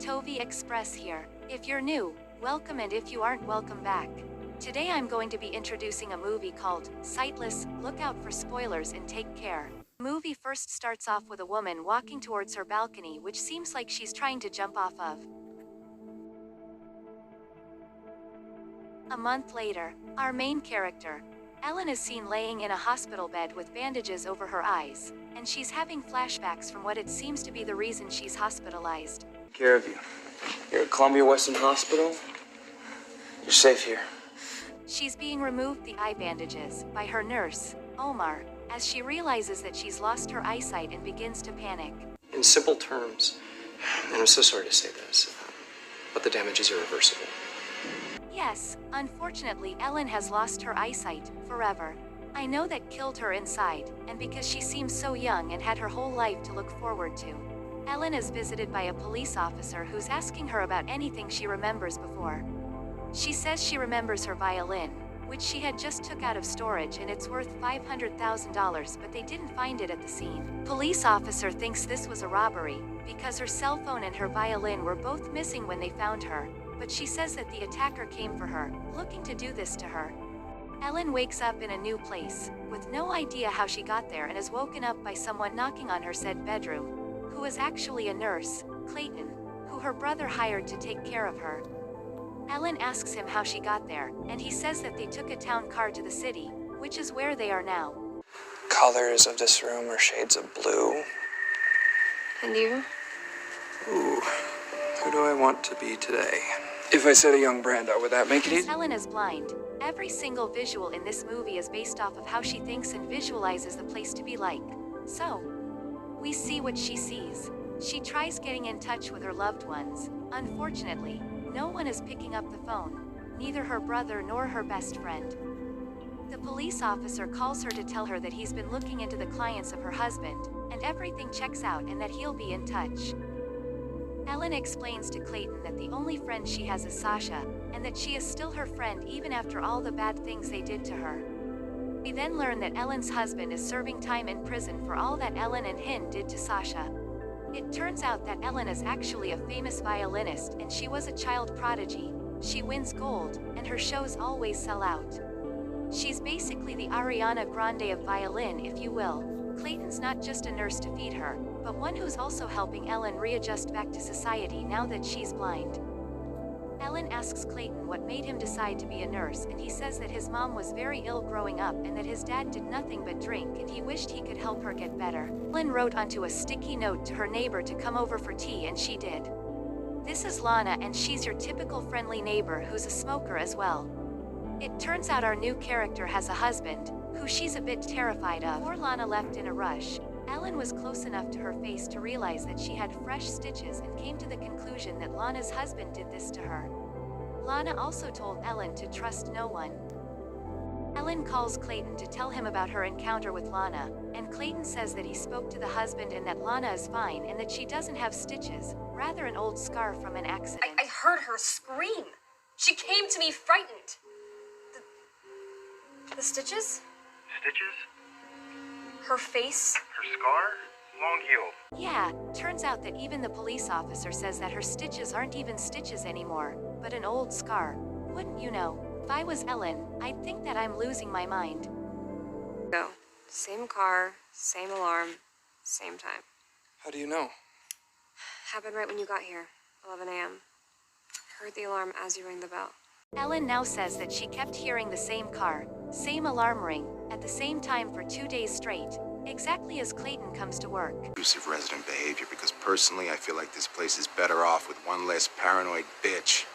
Tovi Express here. If you're new, welcome, and if you aren't, welcome back. Today I'm going to be introducing a movie called Sightless. Look out for spoilers and take care. The movie first starts off with a woman walking towards her balcony, which seems like she's trying to jump off of. A month later, our main character, Ellen, is seen laying in a hospital bed with bandages over her eyes, and she's having flashbacks from what it seems to be the reason she's hospitalized. Take care of you. You're at Columbia Western Hospital. You're safe here. She's being removed the eye bandages by her nurse, Omar, as she realizes that she's lost her eyesight and begins to panic. In simple terms, and I'm so sorry to say this, but the damage is irreversible. Yes, unfortunately Ellen has lost her eyesight forever. I know that killed her inside, and because she seems so young and had her whole life to look forward to. Ellen is visited by a police officer who's asking her about anything she remembers before. She says she remembers her violin, which she had just took out of storage, and it's worth $500,000, but they didn't find it at the scene. Police officer thinks this was a robbery, because her cell phone and her violin were both missing when they found her, but she says that the attacker came for her, looking to do this to her. Ellen wakes up in a new place, with no idea how she got there, and is woken up by someone knocking on her said bedroom, who is actually a nurse, Clayton, who her brother hired to take care of her. Ellen asks him how she got there, and he says that they took a town car to the city, which is where they are now. Colors of this room are shades of blue. And you? Ooh, who do I want to be today? If I said a young Brando, would that make it easy? Ellen is blind. Every single visual in this movie is based off of how she thinks and visualizes the place to be like. So, we see what she sees. She tries getting in touch with her loved ones. Unfortunately, no one is picking up the phone, neither her brother nor her best friend. The police officer calls her to tell her that he's been looking into the clients of her husband, and everything checks out and that he'll be in touch. Ellen explains to Clayton that the only friend she has is Sasha, and that she is still her friend even after all the bad things they did to her. We then learn that Ellen's husband is serving time in prison for all that Ellen and Hin did to Sasha. It turns out that Ellen is actually a famous violinist, and she was a child prodigy. She wins gold, and her shows always sell out. She's basically the Ariana Grande of violin, if you will. Clayton's not just a nurse to feed her, but one who's also helping Ellen readjust back to society now that she's blind. Ellen asks Clayton what made him decide to be a nurse, and he says that his mom was very ill growing up and that his dad did nothing but drink, and he wished he could help her get better. Ellen wrote onto a sticky note to her neighbor to come over for tea, and she did. This is Lana, and she's your typical friendly neighbor who's a smoker as well. It turns out our new character has a husband, who she's a bit terrified of. Before Lana left in a rush, Ellen was close enough to her face to realize that she had fresh stitches and came to the conclusion that Lana's husband did this to her. Lana also told Ellen to trust no one. Ellen calls Clayton to tell him about her encounter with Lana, and Clayton says that he spoke to the husband and that Lana is fine and that she doesn't have stitches, rather an old scar from an accident. I heard her scream. She came to me frightened. The stitches? Stitches? Her face? Her scar? Long healed. Yeah, turns out that even the police officer says that her stitches aren't even stitches anymore, but an old scar. Wouldn't you know? If I was Ellen, I'd think that I'm losing my mind. No. Same car, same alarm, same time. How do you know? Happened right when you got here, 11 a.m. Heard the alarm as you rang the bell. Ellen now says that she kept hearing the same car, same alarm ring, at the same time for 2 days straight, exactly as Clayton comes to work. Abusive resident behavior, because personally I feel like this place is better off with one less paranoid bitch.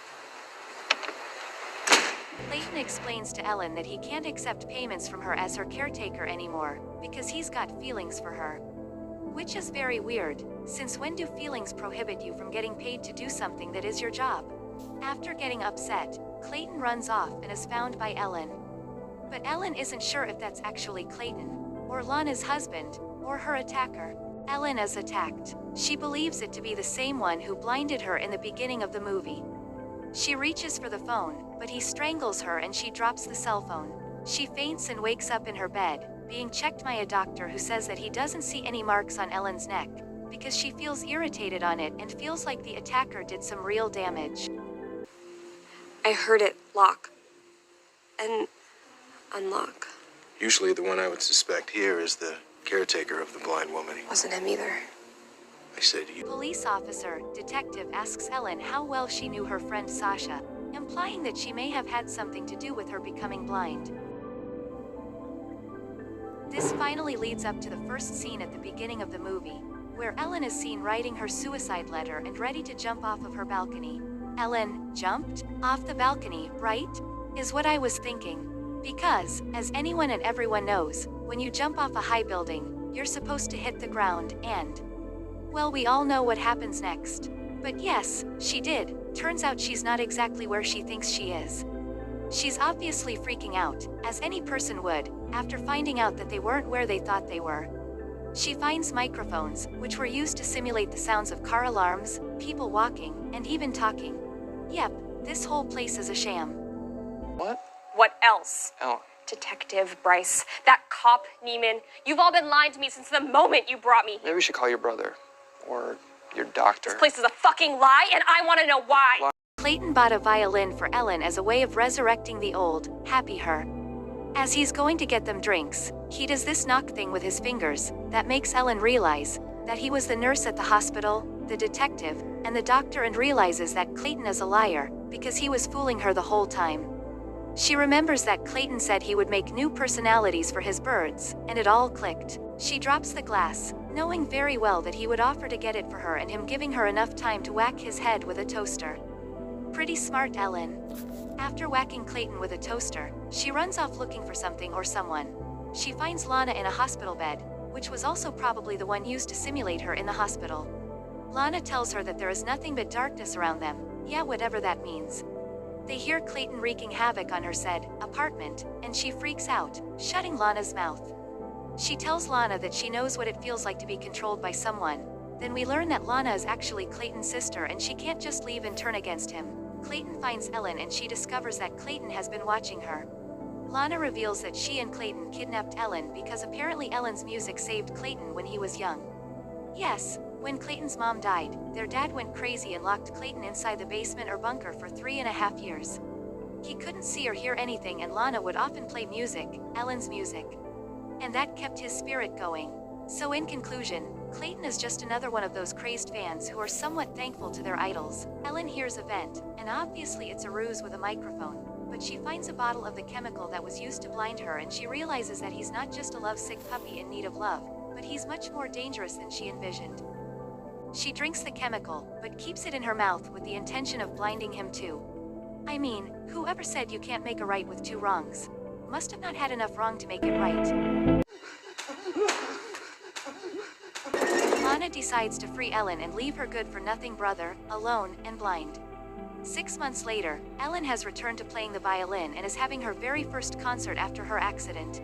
Clayton explains to Ellen that he can't accept payments from her as her caretaker anymore, because he's got feelings for her. Which is very weird, since when do feelings prohibit you from getting paid to do something that is your job? After getting upset, Clayton runs off and is found by Ellen. But Ellen isn't sure if that's actually Clayton, or Lana's husband, or her attacker. Ellen is attacked. She believes it to be the same one who blinded her in the beginning of the movie. She reaches for the phone, but he strangles her and she drops the cell phone. She faints and wakes up in her bed, being checked by a doctor who says that he doesn't see any marks on Ellen's neck, because she feels irritated on it and feels like the attacker did some real damage. I heard it lock and unlock. Usually the one I would suspect here is the caretaker of the blind woman. Wasn't him either. I said you. Police officer, detective asks Ellen how well she knew her friend Sasha, implying that she may have had something to do with her becoming blind. This finally leads up to the first scene at the beginning of the movie, where Ellen is seen writing her suicide letter and ready to jump off of her balcony. Ellen jumped off the balcony, right? Is what I was thinking. Because, as anyone and everyone knows, when you jump off a high building, you're supposed to hit the ground and, well, we all know what happens next. But yes, she did. Turns out she's not exactly where she thinks she is. She's obviously freaking out, as any person would, after finding out that they weren't where they thought they were. She finds microphones, which were used to simulate the sounds of car alarms, people walking, and even talking. Yep, this whole place is a sham. What? What else? Ellen. Detective Bryce, that cop Neiman, you've all been lying to me since the moment you brought me here. Maybe we should call your brother. Or your doctor. This place is a fucking lie, and I want to know why. Clayton bought a violin for Ellen as a way of resurrecting the old, happy her. As he's going to get them drinks, he does this knock thing with his fingers that makes Ellen realize that he was the nurse at the hospital, the detective, and the doctor, and realizes that Clayton is a liar because he was fooling her the whole time. She remembers that Clayton said he would make new personalities for his birds, and it all clicked. She drops the glass, knowing very well that he would offer to get it for her and him giving her enough time to whack his head with a toaster. Pretty smart, Ellen. After whacking Clayton with a toaster, she runs off looking for something or someone. She finds Lana in a hospital bed, which was also probably the one used to simulate her in the hospital. Lana tells her that there is nothing but darkness around them, yeah, whatever that means. They hear Clayton wreaking havoc on her said apartment, and she freaks out, shutting Lana's mouth. She tells Lana that she knows what it feels like to be controlled by someone. Then we learn that Lana is actually Clayton's sister and she can't just leave and turn against him. Clayton finds Ellen and she discovers that Clayton has been watching her. Lana reveals that she and Clayton kidnapped Ellen because apparently Ellen's music saved Clayton when he was young. Yes, when Clayton's mom died, their dad went crazy and locked Clayton inside the basement or bunker for 3.5 years. He couldn't see or hear anything, and Lana would often play music, Ellen's music. And that kept his spirit going. So in conclusion, Clayton is just another one of those crazed fans who are somewhat thankful to their idols. Ellen hears a vent, and obviously it's a ruse with a microphone, but she finds a bottle of the chemical that was used to blind her, and she realizes that he's not just a lovesick puppy in need of love, but he's much more dangerous than she envisioned. She drinks the chemical, but keeps it in her mouth with the intention of blinding him too. I mean, whoever said you can't make a right with two wrongs? Must have not had enough wrong to make it right. Lana decides to free Ellen and leave her good-for-nothing brother, alone and blind. 6 months later, Ellen has returned to playing the violin and is having her very first concert after her accident.